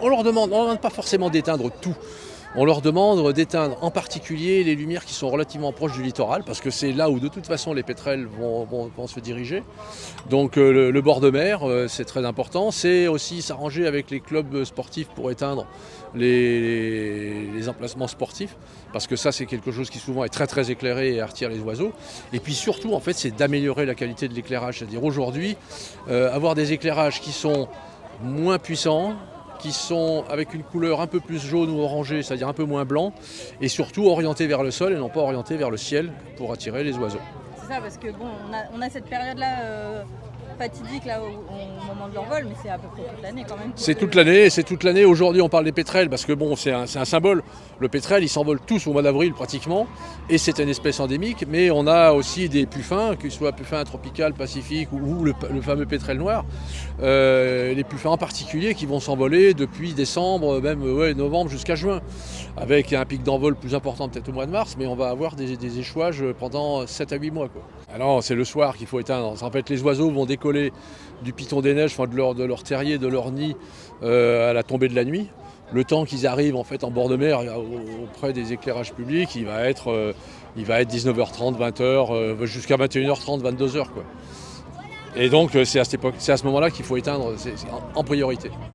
On leur demande pas forcément d'éteindre tout. On leur demande d'éteindre en particulier les lumières qui sont relativement proches du littoral, parce que c'est là où de toute façon les pétrels vont se diriger. Donc le bord de mer, c'est très important. C'est aussi s'arranger avec les clubs sportifs pour éteindre les emplacements sportifs, parce que ça c'est quelque chose qui souvent est très très éclairé et attire les oiseaux. Et puis surtout en fait c'est d'améliorer la qualité de l'éclairage, c'est-à-dire aujourd'hui avoir des éclairages qui sont moins puissants, qui sont avec une couleur un peu plus jaune ou orangée, c'est-à-dire un peu moins blanc, et surtout orientés vers le sol et non pas orientés vers le ciel pour attirer les oiseaux. C'est ça, parce que bon, on a cette période-là fatidique là, au moment de l'envol, mais c'est à peu près toute l'année quand même. C'est toute l'année. Aujourd'hui, on parle des pétrels parce que bon, c'est un symbole. Le pétrel, ils s'envolent tous au mois d'avril pratiquement, et c'est une espèce endémique. Mais on a aussi des puffins, qu'ils soient puffins tropicales, pacifiques ou le fameux pétrel noir. Les puffins en particulier qui vont s'envoler depuis décembre, même novembre jusqu'à juin, avec un pic d'envol plus important peut-être au mois de mars, mais on va avoir des échouages pendant 7 à 8 mois, quoi. Alors c'est le soir qu'il faut éteindre. En fait, les oiseaux vont décoller du piton des neiges, enfin de leur terrier, de leur nid à la tombée de la nuit. Le temps qu'ils arrivent en fait en bord de mer auprès des éclairages publics, il va être 19h30, 20h, jusqu'à 21h30, 22h, quoi. Et donc c'est à ce moment-là qu'il faut éteindre en priorité.